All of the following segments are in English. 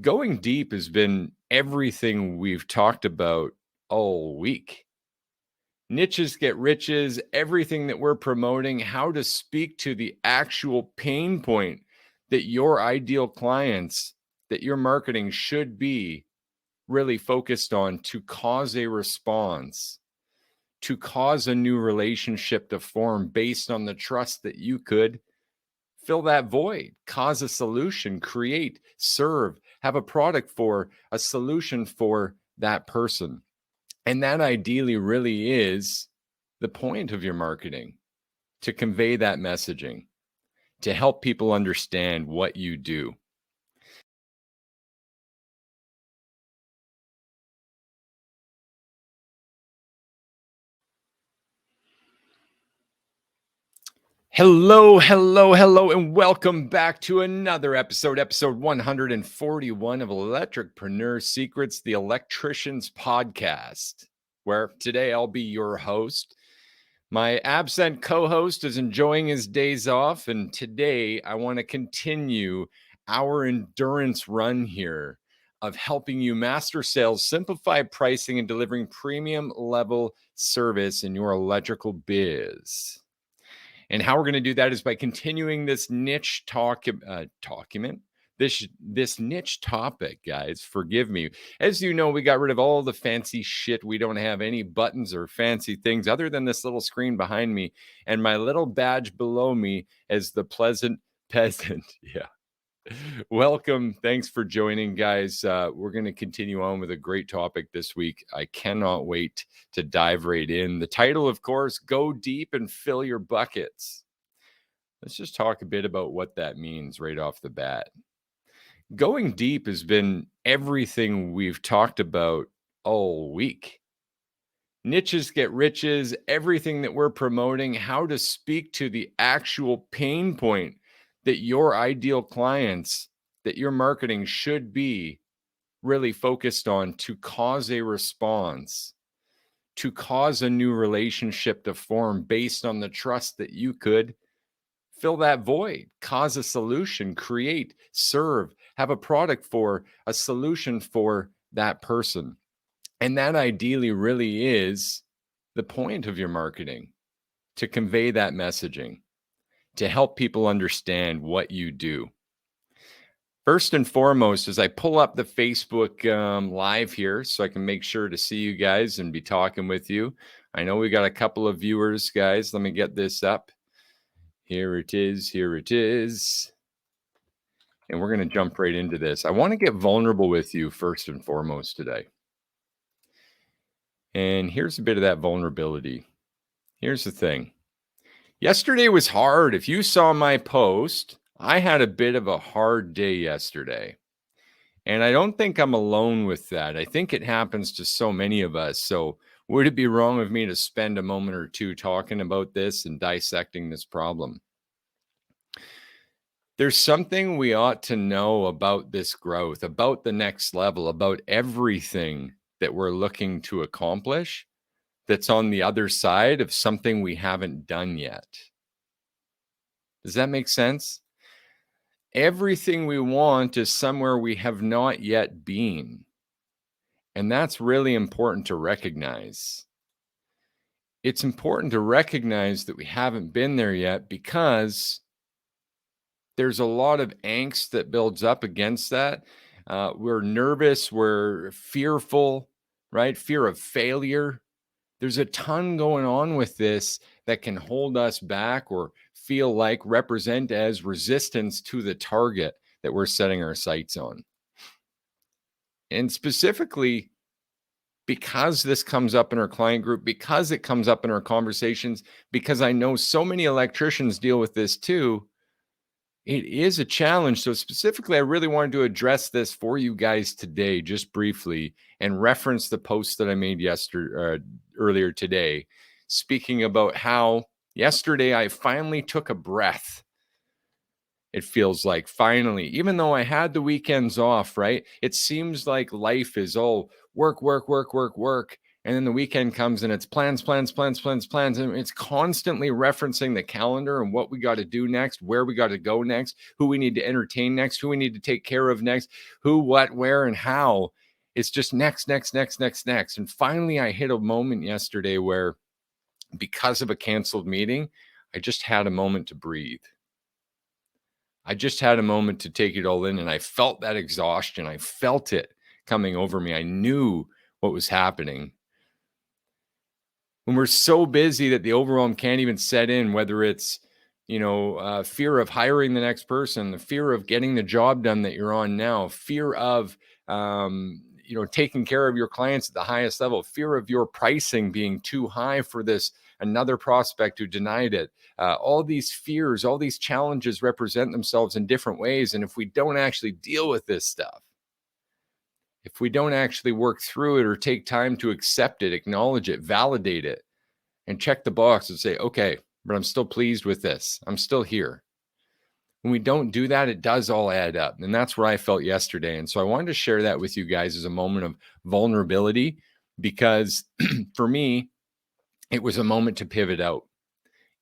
Going deep has been everything we've talked about all week. Niches get riches, everything that we're promoting, how to speak to the actual pain point that your ideal clients, that your marketing should be really focused on to cause a response, to cause a new relationship to form based on the trust that you could fill that void, cause a solution, create, serve, have a product for, a solution for that person. And that ideally really is the point of your marketing, to convey that messaging, to help people understand what you do. Hello, hello, hello, and welcome back to another episode 141 of Electricpreneur Secrets, the Electricians podcast, where today I'll be your host. My absent co-host is enjoying his days off, and today I want to continue our endurance run here of helping you master sales, simplify pricing, and delivering premium level service in your electrical biz. And how we're going to do that is by continuing this niche document. This niche topic, guys, forgive me. As you know, we got rid of all the fancy shit. We don't have any buttons or fancy things other than this little screen behind me and my little badge below me as the pleasant peasant. Yeah. Welcome. Thanks for joining, guys. We're going to continue on with a great topic this week. I cannot wait to dive right in. The title, of course, Go Deep and Fill Your Buckets. Let's just talk a bit about what that means right off the bat. Going deep has been everything we've talked about all week. Niches get riches, everything that we're promoting, how to speak to the actual pain point that your ideal clients, that your marketing should be really focused on to cause a response, to cause a new relationship to form based on the trust that you could fill that void, cause a solution, create, serve, have a product for, a solution for that person. And that ideally really is the point of your marketing, to convey that messaging, to help people understand what you do. First and foremost, as I pull up the Facebook live here so I can make sure to see you guys and be talking with you. I know we got a couple of viewers, guys. Let me get this up. Here it is. Here it is. And we're going to jump right into this. I want to get vulnerable with you first and foremost today. And here's a bit of that vulnerability. Here's the thing. Yesterday was hard. If you saw my post, I had a bit of a hard day yesterday. And I don't think I'm alone with that. I think it happens to so many of us. So would it be wrong of me to spend a moment or two talking about this and dissecting this problem? There's something we ought to know about this growth, about the next level, about everything that we're looking to accomplish that's on the other side of something we haven't done yet. Does that make sense? Everything we want is somewhere we have not yet been. And that's really important to recognize. It's important to recognize that we haven't been there yet because there's a lot of angst that builds up against that. We're nervous, we're fearful, right? Fear of failure. There's a ton going on with this that can hold us back or feel like represent as resistance to the target that we're setting our sights on. And specifically, because this comes up in our client group, because it comes up in our conversations, because I know so many electricians deal with this too, it is a challenge. So specifically, I really wanted to address this for you guys today, just briefly, and reference the post that I made earlier today, speaking about how yesterday I finally took a breath. It feels like finally, even though I had the weekends off, right? It seems like life is all work, work, work, work, work. And then the weekend comes and it's plans, plans, plans, plans, plans. And it's constantly referencing the calendar and what we got to do next, where we got to go next, who we need to entertain next, who we need to take care of next, who, what, where, and how. It's just next, next, next, next, next. And finally, I hit a moment yesterday where, because of a canceled meeting, I just had a moment to breathe. I just had a moment to take it all in, and I felt that exhaustion. I felt it coming over me. I knew what was happening. When we're so busy that the overwhelm can't even set in, whether it's, fear of hiring the next person, the fear of getting the job done that you're on now, fear of, taking care of your clients at the highest level, fear of your pricing being too high for this another prospect who denied it. All these fears, all these challenges represent themselves in different ways. And if we don't actually deal with this stuff, if we don't actually work through it or take time to accept it, acknowledge it, validate it, and check the box and say, okay, but I'm still pleased with this. I'm still here. When we don't do that, it does all add up. And that's what I felt yesterday. And so I wanted to share that with you guys as a moment of vulnerability, because for me, it was a moment to pivot out.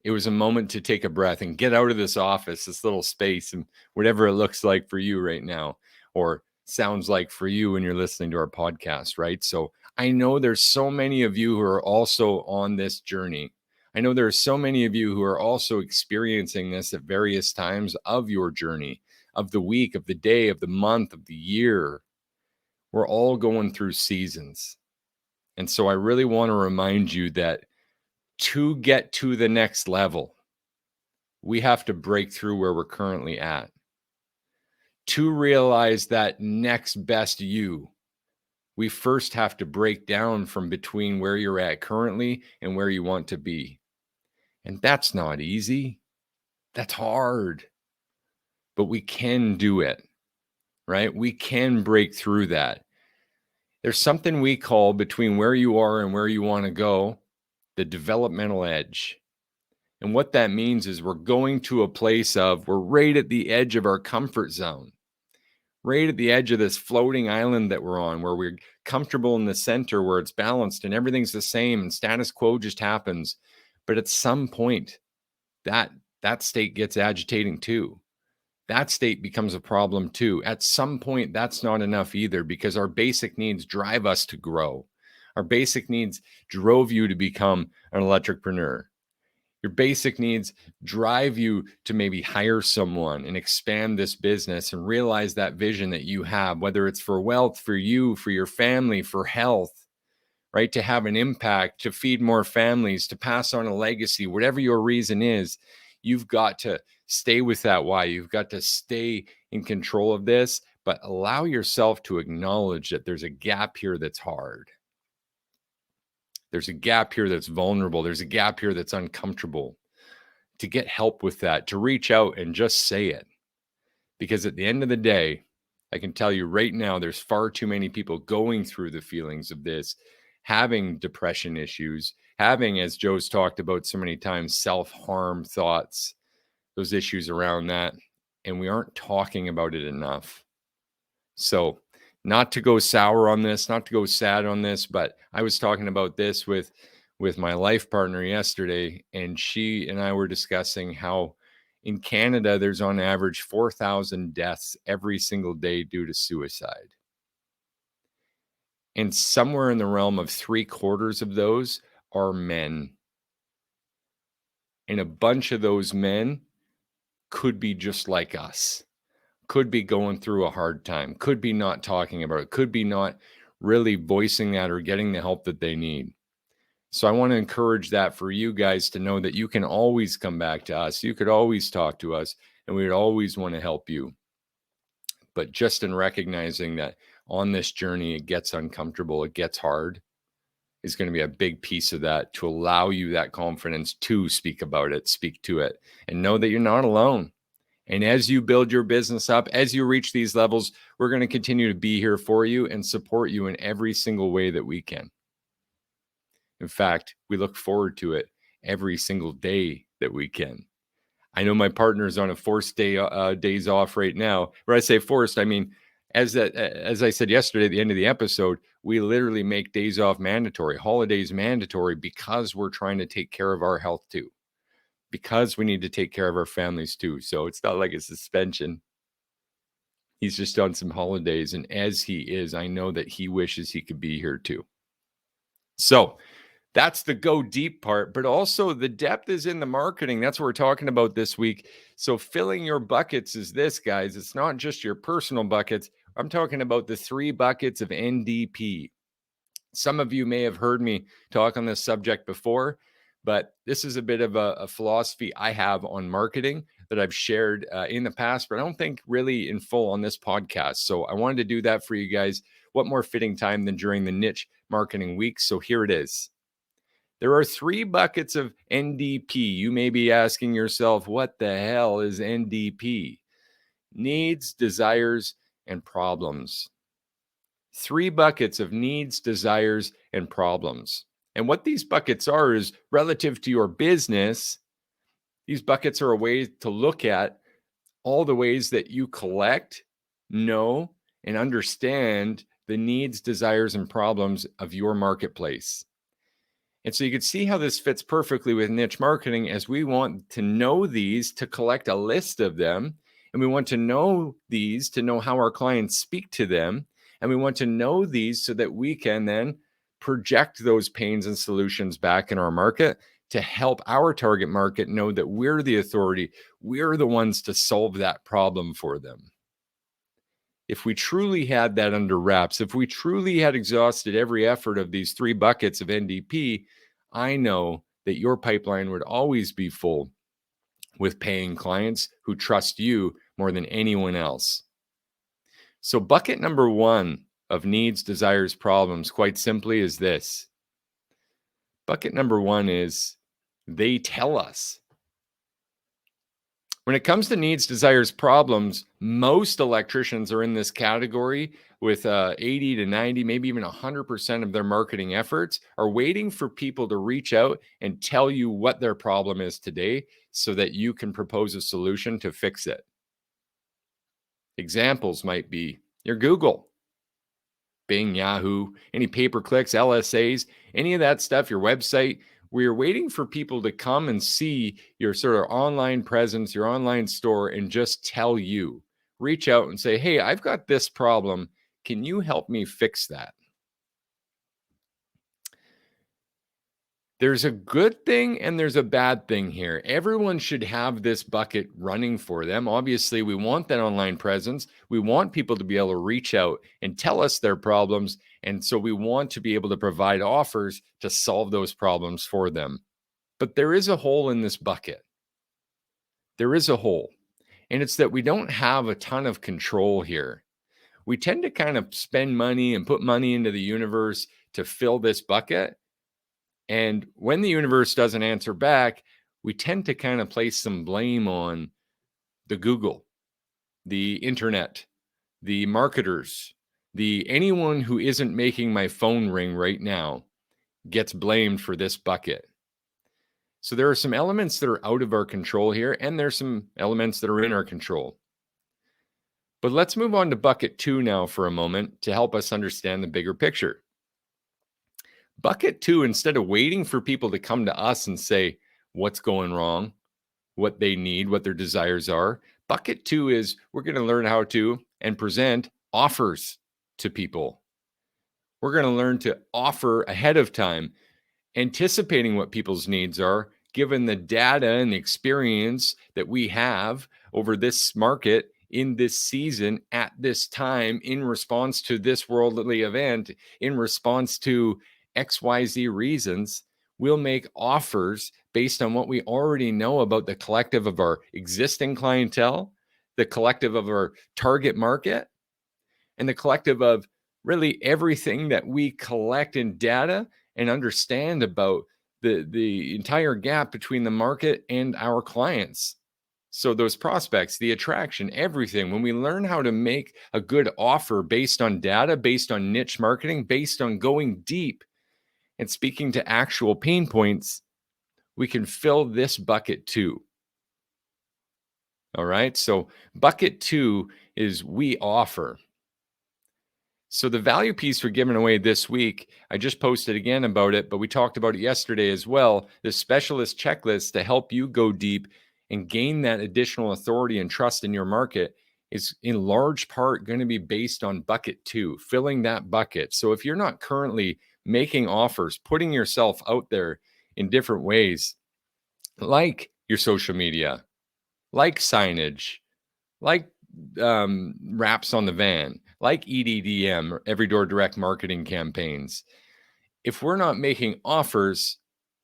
It was a moment to take a breath and get out of this office, this little space, and whatever it looks like for you right now, or sounds like for you when you're listening to our podcast, right? So I know there's so many of you who are also on this journey. I know there are so many of you who are also experiencing this at various times of your journey, of the week, of the day, of the month, of the year. We're all going through seasons. And so I really want to remind you that to get to the next level, we have to break through where we're currently at. To realize that next best you, we first have to break down from between where you're at currently and where you want to be. And that's not easy. That's hard. But we can do it, right? We can break through that. There's something we call, between where you are and where you want to go, the developmental edge. And what that means is we're going to a place of, we're right at the edge of our comfort zone, right at the edge of this floating island that we're on, where we're comfortable in the center, where it's balanced and everything's the same and status quo just happens. But at some point, that state gets agitating too. That state becomes a problem too. At some point, that's not enough either, because our basic needs drive us to grow. Our basic needs drove you to become an electricpreneur. Your basic needs drive you to maybe hire someone and expand this business and realize that vision that you have, whether it's for wealth, for you, for your family, for health, right? To have an impact, to feed more families, to pass on a legacy, whatever your reason is, you've got to stay with that why. You've got to stay in control of this, but allow yourself to acknowledge that there's a gap here that's hard. There's a gap here that's vulnerable. There's a gap here that's uncomfortable. To get help with that, to reach out and just say it. Because at the end of the day, I can tell you right now, there's far too many people going through the feelings of this, having depression issues, having, as Joe's talked about so many times, self-harm thoughts, those issues around that. And we aren't talking about it enough. So not to go sour on this, not to go sad on this, but I was talking about this with my life partner yesterday, and she and I were discussing how in Canada, there's on average 4,000 deaths every single day due to suicide. And somewhere in the realm of 3/4 of those are men. And a bunch of those men could be just like us, could be going through a hard time, could be not talking about it, could be not really voicing that or getting the help that they need. So I want to encourage that for you guys to know that you can always come back to us. You could always talk to us, and we would always want to help you. But just in recognizing that on this journey, it gets uncomfortable, it gets hard, is going to be a big piece of that, to allow you that confidence to speak about it, speak to it, and know that you're not alone. And as you build your business up, as you reach these levels, we're going to continue to be here for you and support you in every single way that we can. In fact, we look forward to it every single day that we can. I know my partner's on a forced days off right now. When I say forced, I mean as I said yesterday at the end of the episode, we literally make days off mandatory, holidays mandatory, because we're trying to take care of our health too, because we need to take care of our families too. So it's not like a suspension. He's just on some holidays. And as he is, I know that he wishes he could be here too. So that's the go deep part, but also the depth is in the marketing. That's what we're talking about this week. So filling your buckets is this, guys. It's not just your personal buckets. I'm talking about the 3 buckets of NDP. Some of you may have heard me talk on this subject before, but this is a bit of a philosophy I have on marketing that I've shared in the past, but I don't think really in full on this podcast. So I wanted to do that for you guys. What more fitting time than during the niche marketing week? So here it is. There are 3 buckets of NDP. You may be asking yourself, what the hell is NDP? Needs, desires, and problems. 3 buckets of needs, desires, and problems. And what these buckets are is relative to your business. These buckets are a way to look at all the ways that you collect, know, and understand the needs, desires, and problems of your marketplace. And so you can see how this fits perfectly with niche marketing, as we want to know these to collect a list of them. And we want to know these to know how our clients speak to them. And we want to know these so that we can then project those pains and solutions back in our market to help our target market know that we're the authority. We're the ones to solve that problem for them. If we truly had that under wraps, if we truly had exhausted every effort of these 3 buckets of NDP, I know that your pipeline would always be full with paying clients who trust you more than anyone else. So bucket number 1 of needs, desires, problems, quite simply, is this. Bucket number 1 is they tell us. When it comes to needs, desires, problems, most electricians are in this category with 80 to 90, maybe even 100% of their marketing efforts are waiting for people to reach out and tell you what their problem is today so that you can propose a solution to fix it. Examples might be your Google, Bing, Yahoo, any pay-per-clicks, LSAs, any of that stuff, your website, where you're waiting for people to come and see your sort of online presence, your online store, and just tell you, reach out and say, hey, I've got this problem. Can you help me fix that? There's a good thing and there's a bad thing here. Everyone should have this bucket running for them. Obviously, we want that online presence. We want people to be able to reach out and tell us their problems. And so we want to be able to provide offers to solve those problems for them. But there is a hole in this bucket. There is a hole. And it's that we don't have a ton of control here. We tend to kind of spend money and put money into the universe to fill this bucket. And when the universe doesn't answer back, we tend to kind of place some blame on the Google, the internet, the marketers, anyone who isn't making my phone ring right now gets blamed for this bucket. So there are some elements that are out of our control here, and there's some elements that are in our control. But let's move on to bucket 2 now for a moment to help us understand the bigger picture. Bucket 2, instead of waiting for people to come to us and say what's going wrong, what they need, what their desires are, bucket 2 is we're going to learn how to and present offers to people. We're going to learn to offer ahead of time, anticipating what people's needs are, given the data and the experience that we have over this market in this season at this time in response to this worldly event, in response to XYZ reasons. We'll make offers based on what we already know about the collective of our existing clientele, the collective of our target market, and the collective of really everything that we collect in data and understand about the entire gap between the market and our clients. So those prospects, the attraction, everything, when we learn how to make a good offer based on data, based on niche marketing, based on going deep and speaking to actual pain points, we can fill this bucket 2. All right. So bucket 2 is we offer. So the value piece we're giving away this week, I just posted again about it, but we talked about it yesterday as well. The specialist checklist to help you go deep and gain that additional authority and trust in your market is in large part going to be based on bucket 2, filling that bucket. So if you're not currently making offers, putting yourself out there in different ways, like your social media, like signage, like wraps on the van, like EDDM, every door direct marketing campaigns. If we're not making offers,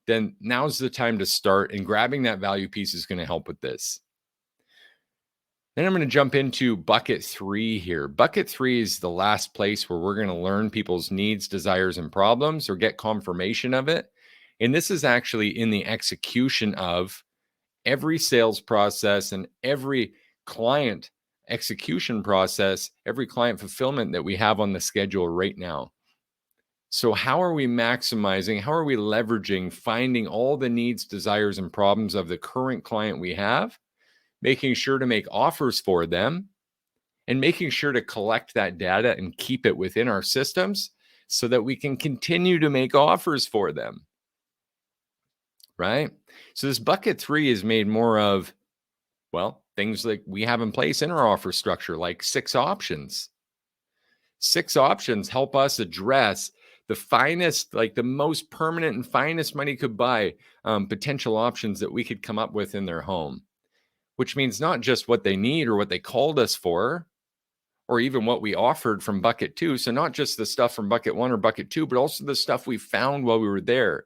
then now's the time to start, and grabbing that value piece is going to help with this. Then I'm going to jump into bucket 3 here. Bucket 3 is the last place where we're going to learn people's needs, desires, and problems, or get confirmation of it. And this is actually in the execution of every sales process and every client execution process, every client fulfillment that we have on the schedule right now. So how are we maximizing, how are we leveraging, finding all the needs, desires, and problems of the current client we have, making sure to make offers for them, and making sure to collect that data and keep it within our systems so that we can continue to make offers for them, right? So this bucket 3 is made more of, well, things like we have in place in our offer structure, like 6 options. 6 options help us address the finest, like the most permanent and finest money could buy potential options that we could come up with in their home, which means not just what they need or what they called us for, or even what we offered from bucket 2. So not just the stuff from bucket 1 or bucket 2, but also the stuff we found while we were there.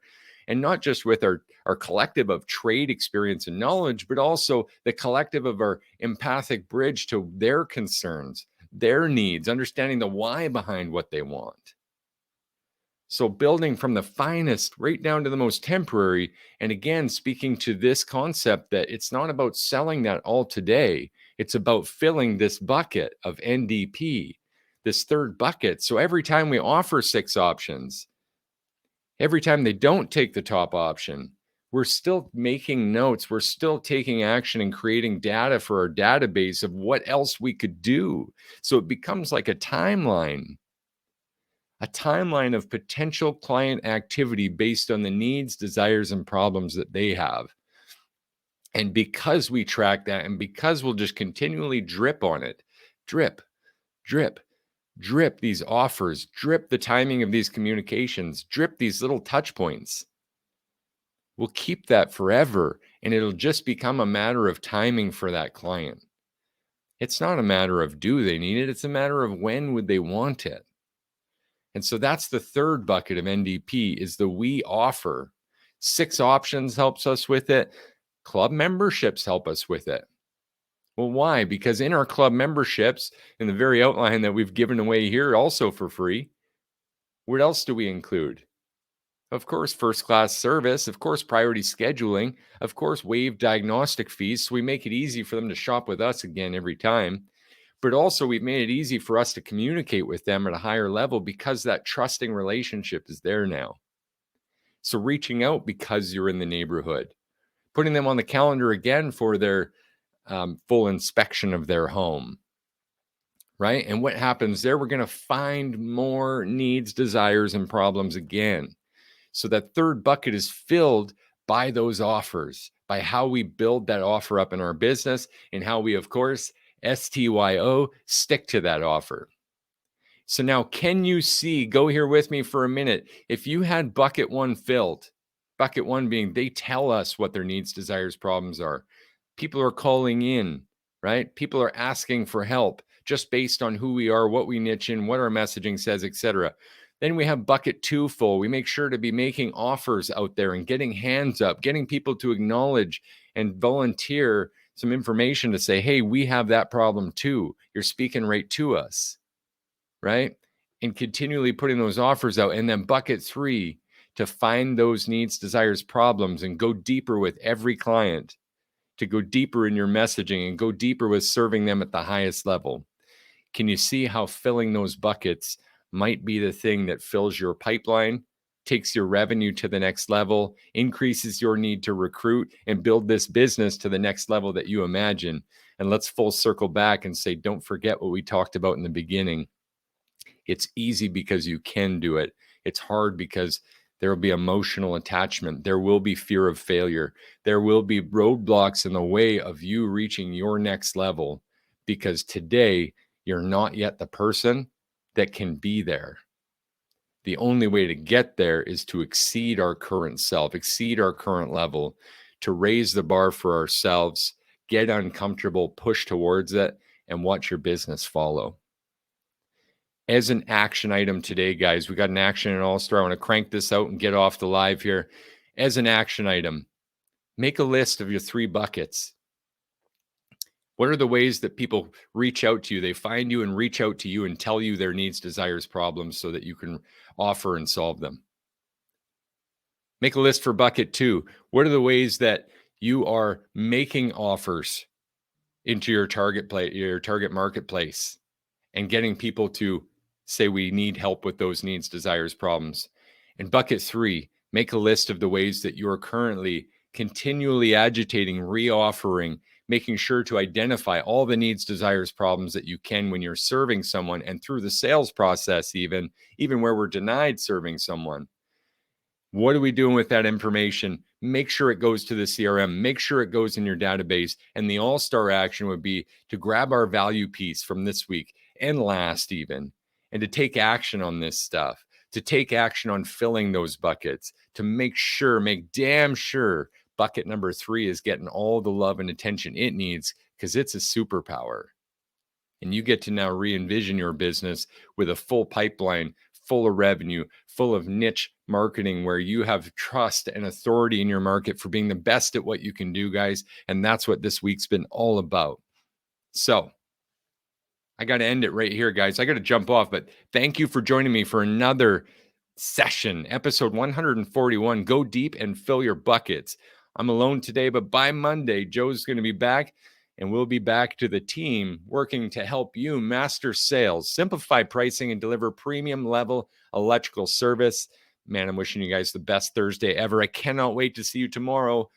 And not just with our collective of trade experience and knowledge, but also the collective of our empathic bridge to their concerns, their needs, understanding the why behind what they want. So building from the finest right down to the most temporary. And again, speaking to this concept that it's not about selling that all today. It's about filling this bucket of NDP, this third bucket. So every time we offer 6 options, every time they don't take the top option, we're still making notes. We're still taking action and creating data for our database of what else we could do. So it becomes like a timeline of potential client activity based on the needs, desires, and problems that they have. And because we track that, and because we'll just continually drip on it, drip, drip, drip these offers, drip the timing of these communications, drip these little touch points, we'll keep that forever. And it'll just become a matter of timing for that client. It's not a matter of do they need it? It's a matter of when would they want it? And so that's the third bucket of NDP, is the we offer. 6 options helps us with it. Club memberships help us with it. Well, why? Because in our club memberships, in the very outline that we've given away here also for free, what else do we include? Of course, first-class service, of course, priority scheduling, of course, waived diagnostic fees. So we make it easy for them to shop with us again every time. But also we've made it easy for us to communicate with them at a higher level because that trusting relationship is there now. So reaching out because you're in the neighborhood, putting them on the calendar again for their full inspection of their home, right? And what happens there? We're going to find more needs, desires, and problems again. So that third bucket is filled by those offers, by how we build that offer up in our business, and how we, of course, STYO, stick to that offer. So now, can you see, go here with me for a minute, if you had bucket 1 filled, bucket 1 being they tell us what their needs, desires, problems are. People are calling in, right? People are asking for help just based on who we are, what we niche in, what our messaging says, etc. Then we have bucket 2 full. We make sure to be making offers out there and getting hands up, getting people to acknowledge and volunteer some information to say, hey, we have that problem too. You're speaking right to us, right? And continually putting those offers out. And then bucket 3, to find those needs, desires, problems, and go deeper with every client, to go deeper in your messaging and go deeper with serving them at the highest level. Can you see how filling those buckets might be the thing that fills your pipeline, takes your revenue to the next level, increases your need to recruit and build this business to the next level that you imagine? And let's full circle back and say, don't forget what we talked about in the beginning. It's easy because you can do it. It's hard because there will be emotional attachment. There will be fear of failure. There will be roadblocks in the way of you reaching your next level because today you're not yet the person that can be there. The only way to get there is to exceed our current self, exceed our current level, to raise the bar for ourselves, get uncomfortable, push towards it, and watch your business follow. As an action item today, guys, we got an action in All-Star. I want to crank this out and get off the live here. As an action item, make a list of your 3 buckets. What are the ways that people reach out to you? They find you and reach out to you and tell you their needs, desires, problems so that you can offer and solve them. Make a list for bucket 2. What are the ways that you are making offers into your target marketplace and getting people to say we need help with those needs, desires, problems? And bucket 3, make a list of the ways that you are currently continually agitating, reoffering, making sure to identify all the needs, desires, problems that you can when you're serving someone, and through the sales process, even where we're denied serving someone. What are we doing with that information? Make sure it goes to the CRM. Make sure it goes in your database. And the all-star action would be to grab our value piece from this week and last even, and to take action on this stuff, to take action on filling those buckets, to make damn sure bucket number 3 is getting all the love and attention it needs because it's a superpower. And you get to now re-envision your business with a full pipeline, full of revenue, full of niche marketing where you have trust and authority in your market for being the best at what you can do, guys. And that's what this week's been all about. So I got to end it right here, guys. I got to jump off, but thank you for joining me for another session, episode 141. Go deep and fill your buckets. I'm alone today, but by Monday, Joe's going to be back. And we'll be back to the team working to help you master sales, simplify pricing, and deliver premium level electrical service. Man, I'm wishing you guys the best Thursday ever. I cannot wait to see you tomorrow.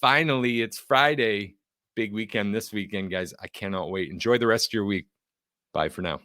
Finally, it's Friday. Big weekend this weekend, guys. I cannot wait. Enjoy the rest of your week. Bye for now.